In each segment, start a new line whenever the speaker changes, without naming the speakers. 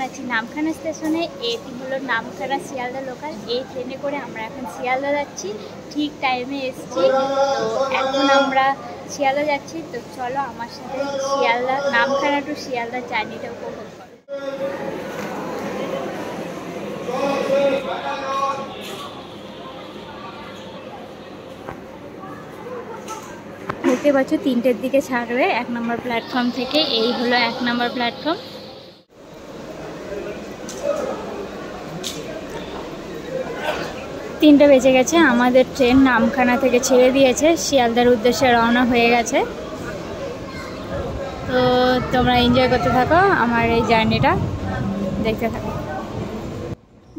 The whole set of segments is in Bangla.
আছি নামখানা স্টেশনে। এটি হলো নামখানা শিয়ালদা লোকাল। এই ট্রেনে করে আমরা এখন শিয়ালদা যাচ্ছি, ঠিক টাইমে এসেছি। তো এখন আমরা শিয়ালদা যাচ্ছি, তো চলো আমার সাথে শিয়ালদা নামখানা টু শিয়ালদা জার্নিটা উপভোগ করো। দেখতে পাচ্ছ 3টের দিকে ছাড়বে 1 নম্বর প্ল্যাটফর্ম থেকে। এই হলো 1 নম্বর প্ল্যাটফর্ম। 3টে বেজে গেছে, আমাদের ট্রেন নামখানা থেকে ছেড়ে দিয়েছে, শিয়ালদার উদ্দেশ্যে রওনা হয়ে গেছে। তো তোমরা এনজয় করতে থাকো, আমার এই জার্নিটা দেখতে থাকো।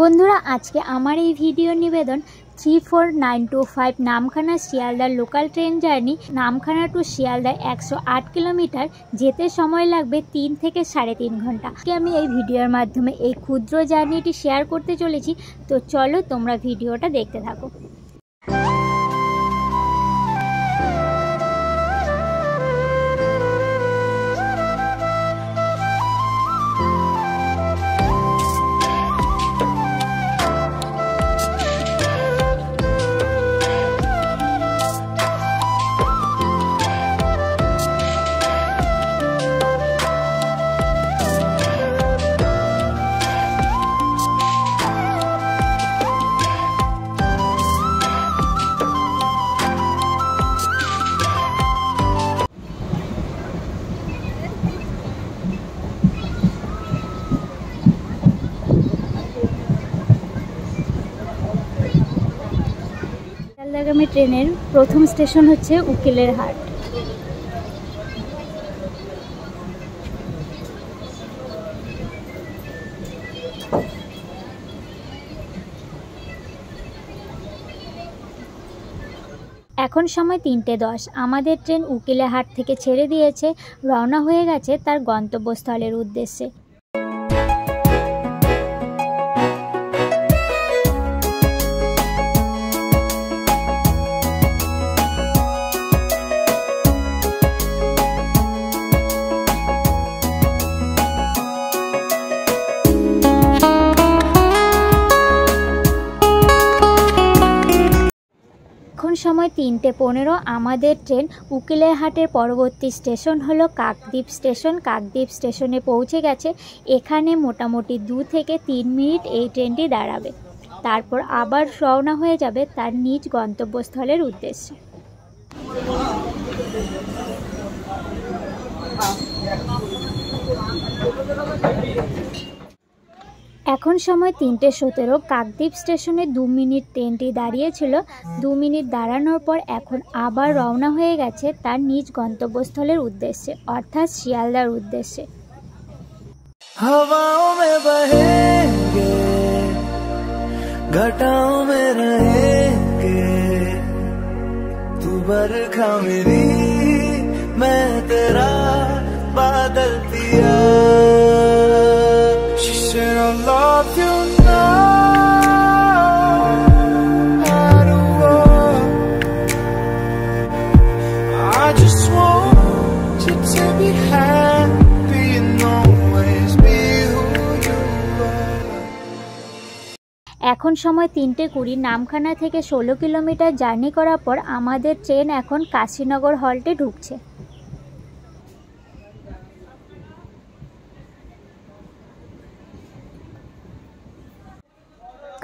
বন্ধুরা, আজকে আমার এই ভিডিও নিবেদন 34925 নামখানা শিয়ালদার local train journey. Namkhana to Sealdah 108 kilometre, যেতে সময় লাগবে 3 থেকে 3.5 ঘন্টা। আমি এই ভিডিওর মাধ্যমে এই ক্ষুদ্র জার্নিটি শেয়ার করতে চলেছি। তো চলো তোমরা ভিডিওটা দেখতে থাকো। শিয়ালদাগামী ট্রেনের প্রথম স্টেশন হচ্ছে উকিলের হাট। এখন সময় 3:10। আমাদের ট্রেন উকিলেরহাট থেকে ছেড়ে দিয়েছে, রওনা হয়ে গেছে তার গন্তব্যস্থলের উদ্দেশ্যে। সময় 3:15। আমাদের ট্রেন উকিলেরহাটের পরবর্তী স্টেশন হলো কাকদ্বীপ স্টেশন। কাকদ্বীপ স্টেশনে পৌঁছে গেছে। এখানে মোটামুটি 2 থেকে 3 মিনিট এই ট্রেনটি দাঁড়াবে, তারপর আবার রওনা হয়ে যাবে তার নিজ গন্তব্যস্থলের উদ্দেশ্যে। এখন সময় 3:17। কাকদ্বীপ স্টেশনে 2 মিনিট ট্রেনটি দাঁড়িয়েছিল। 2 মিনিট দাঁড়ানোর পর এখন আবার রওনা হয়ে গেছে তার নিজ গন্তব্যস্থলের উদ্দেশ্যে, অর্থাৎ শিয়ালদার উদ্দেশ্যে।
हवाओं में बहेंगे, घटाओं में रहेंगे, तू बरखा मेरी, मैं तेरा बादल पिया। I love you now, I just want you to be happy and always be who you are.
এখন সময় 3:20। নামখানা থেকে 16 কিলোমিটার জার্নি করার পর আমাদের ট্রেন এখন কাশীনগর হল্টে ঢুকছে।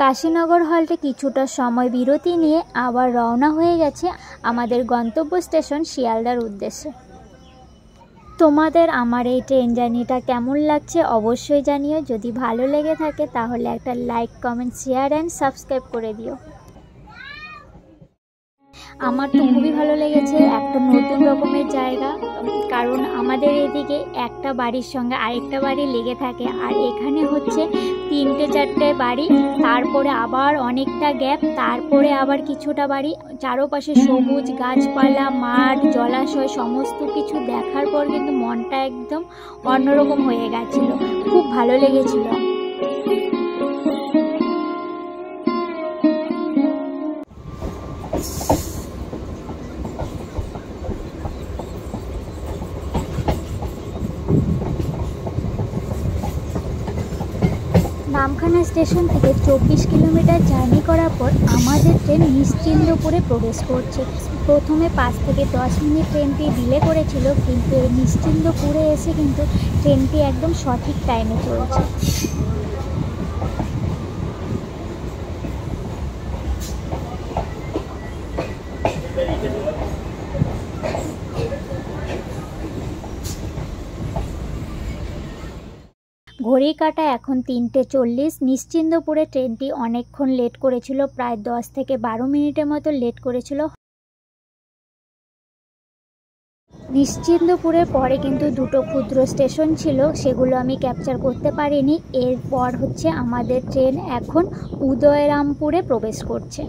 কাশীনগর হল্টে কিছুটা সময় বিরতি নিয়ে আবার রওনা হয়ে গেছে আমাদের গন্তব্য স্টেশন শিয়ালদার উদ্দেশ্যে। তোমাদের আমার এই ট্রেন জার্নিটা কেমন লাগছে অবশ্যই জানিও। যদি ভালো লেগে থাকে তাহলে একটা like, comment, share and subscribe করে দিও। আমার তো খুবই ভালো লেগেছে, একটা নতুন রকমের জায়গা। কারণ আমাদের এদিকে একটা বাড়ির সঙ্গে আরেকটা বাড়ি লেগে থাকে, আর এখানে হচ্ছে 3-4টে বাড়ি, তারপরে আবার অনেকটা গ্যাপ, তারপরে আবার কিছুটা বাড়ি। চারপাশে সবুজ গাছপালা, মাঠ, জলাশয় সমস্ত কিছু দেখার পর কিন্তু মনটা একদম অন্যরকম হয়ে গেছিল। খুব ভালো লেগেছিল। নামখানা স্টেশন থেকে 24 কিলোমিটার জার্নি করার পর আমাদের ট্রেন নিশ্চিন্দপুরে প্রবেশ করছে। প্রথমে 5 থেকে 10 মিনিট ট্রেনটি ডিলে করেছিল, কিন্তু এই নিশ্চিন্দপুরে এসে কিন্তু ট্রেনটি একদম সঠিক টাইমে চলছে। ঘড়ির কাঁটা এখন 3:40। নিশ্চিন্দপুরে ট্রেনটি অনেকক্ষণ লেট করেছিল, প্রায় 10 থেকে 12 মিনিটের মতো লেট করেছিল। নিশ্চিন্দপুরের পরে কিন্তু দুটো ক্ষুদ্র স্টেশন ছিল, সেগুলো আমি ক্যাপচার করতে পারিনি। এরপর হচ্ছে আমাদের ট্রেন এখন উদয়রামপুরে প্রবেশ করছে।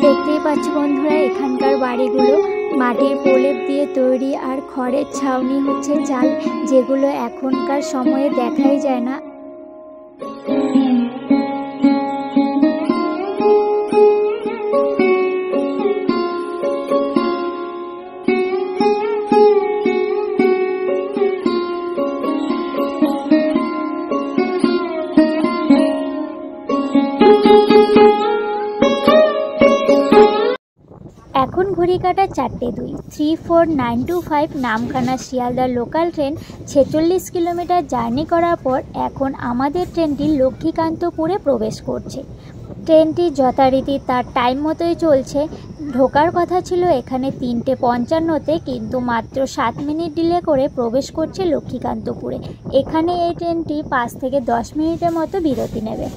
দেখতেই পাচ্ছ বন্ধুরা, এখানকার বাড়িগুলো মাটির প্রলেপ দিয়ে তৈরি, আর খড়ের ছাউনি হচ্ছে চাল, যেগুলো এখনকার সময়ে দেখাই যায় না। এখন ঘড়ি কাঁটা 4:02। 34925 Namkhana Sealdah local train 46 kilometre journey করার পর এখন আমাদের ট্রেনটি লক্ষ্মীকান্তপুরে প্রবেশ করছে। ট্রেনটি যথারীতি তার টাইম মতোই চলছে। ঢোকার কথা ছিল এখানে 3:55-তে, কিন্তু মাত্র 7 মিনিট ডিলে করে প্রবেশ করছে লক্ষ্মীকান্তপুরে। এখানে এই ট্রেনটি 5 থেকে 10 মিনিটের মতো বিরতি নেবে।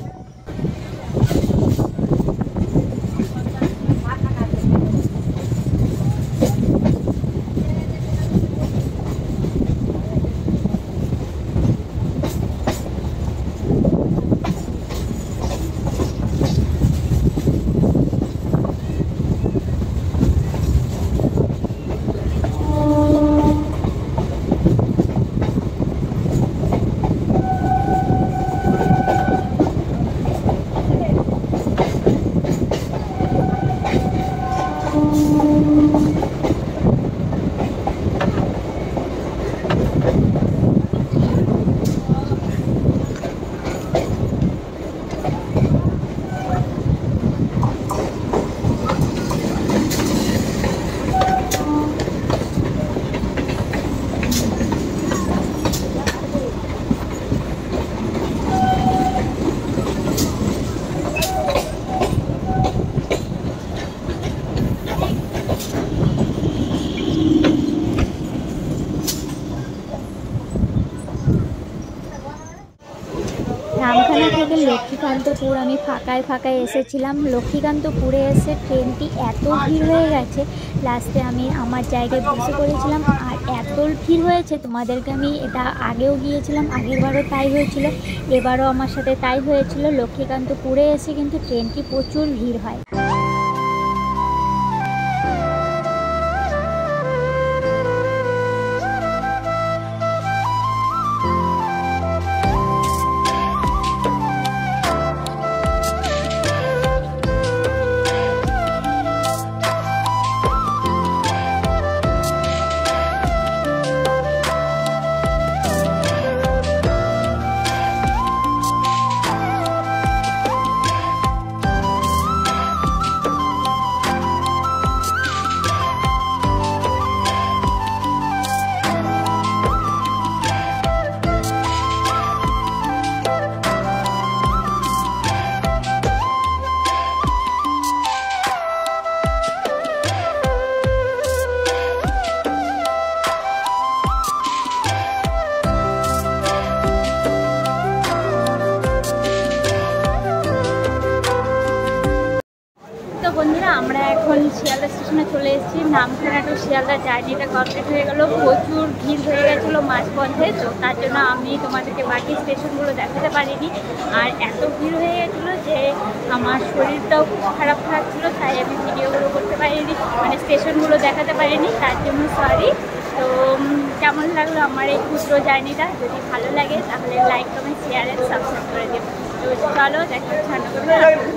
নামখানা থেকে লক্ষ্মীকান্তপুর আমি ফাঁকায় এসেছিলাম। লক্ষ্মীকান্তপুরে এসে ট্রেনটি এত ভিড় হয়ে গেছে, লাস্টে আমি আমার জায়গায় বসে পড়েছিলাম। আর এত ভিড় হয়েছে, তোমাদেরকে আমি এটা আগেও গিয়েছিলাম, আগেরবারও তাই হয়েছিল, এবারও আমার সাথে তাই হয়েছিল। লক্ষ্মীকান্তপুরে এসে কিন্তু ট্রেনটি প্রচুর ভিড় হয়। বন্ধুরা আমরা এখন শিয়ালদা স্টেশনে চলে এসেছি। নামখানা টু শিয়ালদা জার্নিটা কমপ্লিট হয়ে গেল। প্রচুর ভিড় হয়ে গেছিলো মাঝপথে, তো তার জন্য আমি তোমাদেরকে বাকি স্টেশনগুলো দেখাতে পারিনি। আর এত ভিড় হয়ে গেছিলো যে আমার শরীরটাও খুব খারাপ থাকছিলো, তাই আমি ভিডিওগুলো করতে পারিনি, মানে স্টেশনগুলো দেখাতে পারিনি, তার জন্য সরি। তো কেমন লাগলো আমার এই ক্ষুদ্র জার্নিটা? যদি ভালো লাগে তাহলে like, comment, share and subscribe করে দিও। তো চলো দেখা হচ্ছে।